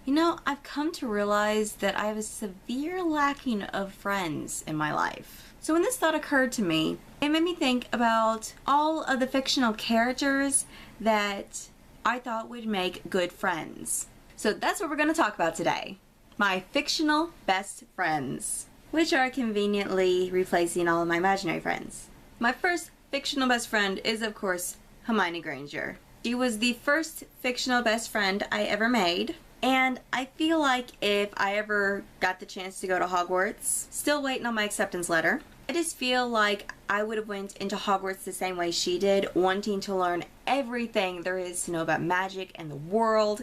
You know, I've come to realize that I have a severe lacking of friends in my life. So when this thought occurred to me, it made me think about all of the fictional characters that I thought would make good friends. So that's what we're going to talk about today. My fictional best friends, which are conveniently replacing all of my imaginary friends. My first fictional best friend is, of course, Hermione Granger. She was the first fictional best friend I ever made. And I feel like if I ever got the chance to go to Hogwarts, still waiting on my acceptance letter, I just feel like I would have went into Hogwarts the same way she did, wanting to learn everything there is to know about magic and the world.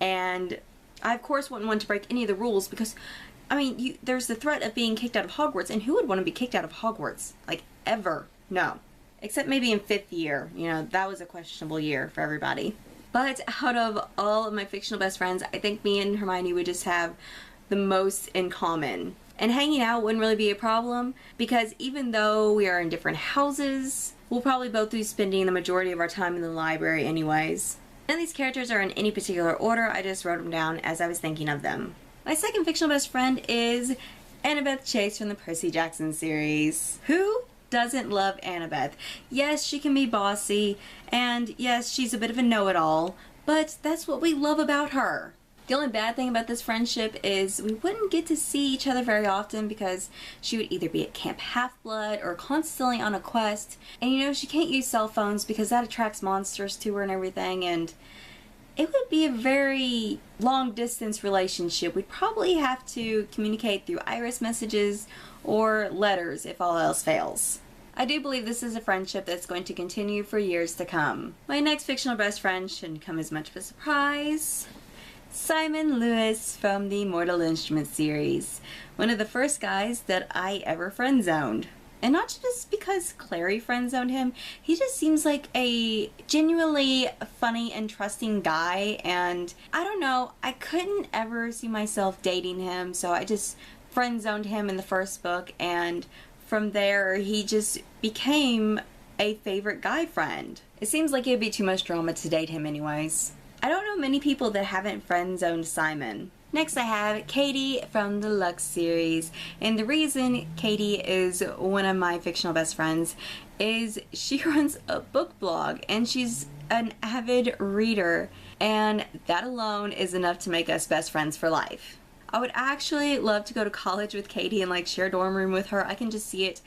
And I, of course, wouldn't want to break any of the rules because, I mean, there's the threat of being kicked out of Hogwarts, and who would want to be kicked out of Hogwarts? Like, ever? No. Except maybe in 5th year. You know, that was a questionable year for everybody. But out of all of my fictional best friends, I think me and Hermione would just have the most in common. And hanging out wouldn't really be a problem because even though we are in different houses, we'll probably both be spending the majority of our time in the library anyways. None of these characters are in any particular order, I just wrote them down as I was thinking of them. My second fictional best friend is Annabeth Chase from the Percy Jackson series. Who doesn't love Annabeth? Yes, she can be bossy, and yes, she's a bit of a know-it-all, but that's what we love about her. The only bad thing about this friendship is we wouldn't get to see each other very often because she would either be at Camp Half-Blood or constantly on a quest, and you know, she can't use cell phones because that attracts monsters to her and everything, and it would be a very long-distance relationship. We'd probably have to communicate through iris messages or letters if all else fails. I do believe this is a friendship that's going to continue for years to come. My next fictional best friend shouldn't come as much of a surprise. Simon Lewis from the Mortal Instruments series. One of the first guys that I ever friend-zoned. And not just because Clary friend-zoned him, he just seems like a genuinely funny and trusting guy, and I don't know, I couldn't ever see myself dating him, so I just friend-zoned him in the first book, and from there he just became a favorite guy friend. It seems like it would be too much drama to date him anyways. I don't know many people that haven't friend-zoned Simon. Next I have Katie from the Lux series, and the reason Katie is one of my fictional best friends is she runs a book blog and she's an avid reader, and that alone is enough to make us best friends for life. I would actually love to go to college with Katie and like share a dorm room with her. I can just see it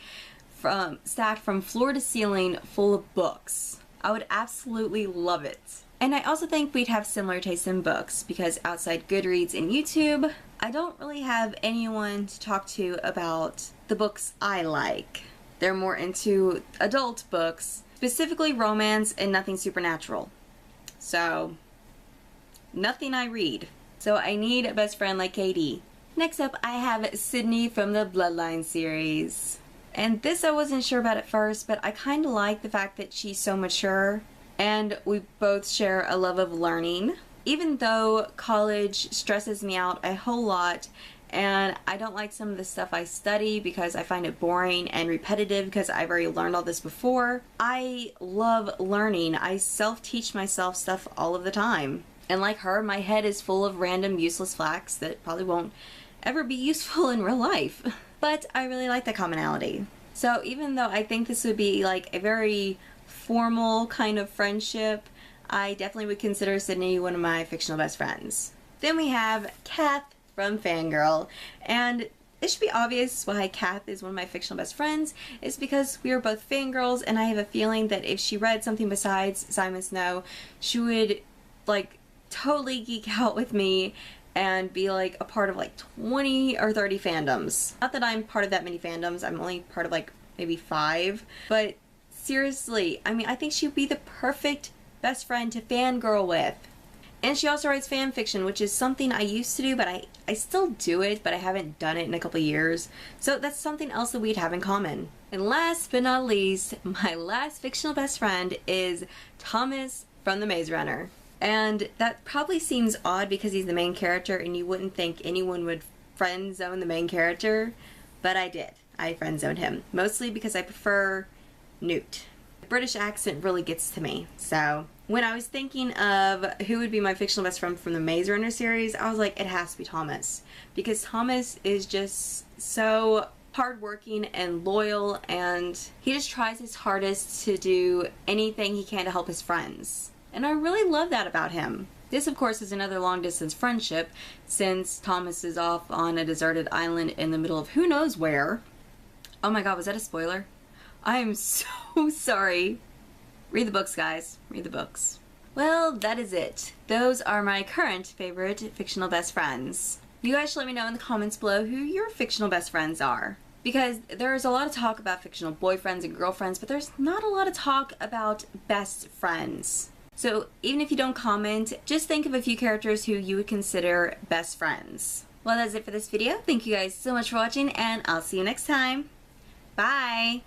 stacked from floor to ceiling full of books. I would absolutely love it. And I also think we'd have similar tastes in books because outside Goodreads and YouTube, I don't really have anyone to talk to about the books I like. They're more into adult books, specifically romance and nothing supernatural. So, nothing I read. So I need a best friend like Katie. Next up, I have Sydney from the Bloodline series. And this I wasn't sure about at first, but I kind of like the fact that she's so mature. And we both share a love of learning. Even though college stresses me out a whole lot and I don't like some of the stuff I study because I find it boring and repetitive because I've already learned all this before, I love learning. I self-teach myself stuff all of the time. And like her, my head is full of random useless facts that probably won't ever be useful in real life. But I really like the commonality. So even though I think this would be like a very formal kind of friendship, I definitely would consider Sydney one of my fictional best friends. Then we have Kath from Fangirl, and it should be obvious why Kath is one of my fictional best friends. It's because we are both fangirls, and I have a feeling that if she read something besides Simon Snow, she would like totally geek out with me and be like a part of like 20 or 30 fandoms. Not that I'm part of that many fandoms, I'm only part of like maybe 5, but seriously, I mean, I think she would be the perfect best friend to fangirl with. And she also writes fan fiction, which is something I used to do, but I still do it, but I haven't done it in a couple years. So that's something else that we'd have in common. And last but not least, my last fictional best friend is Thomas from The Maze Runner. And that probably seems odd because he's the main character and you wouldn't think anyone would friend zone the main character, but I did. I friend zoned him, mostly because I prefer Newt. The British accent really gets to me, so when I was thinking of who would be my fictional best friend from the Maze Runner series, I was like, it has to be Thomas. Because Thomas is just so hardworking and loyal, and he just tries his hardest to do anything he can to help his friends. And I really love that about him. This, of course, is another long-distance friendship, since Thomas is off on a deserted island in the middle of who knows where. Oh my god, was that a spoiler? I am so sorry. Read the books, guys. Read the books. Well, that is it. Those are my current favorite fictional best friends. You guys should let me know in the comments below who your fictional best friends are. Because there's a lot of talk about fictional boyfriends and girlfriends, but there's not a lot of talk about best friends. So even if you don't comment, just think of a few characters who you would consider best friends. Well, that's it for this video. Thank you guys so much for watching, and I'll see you next time. Bye!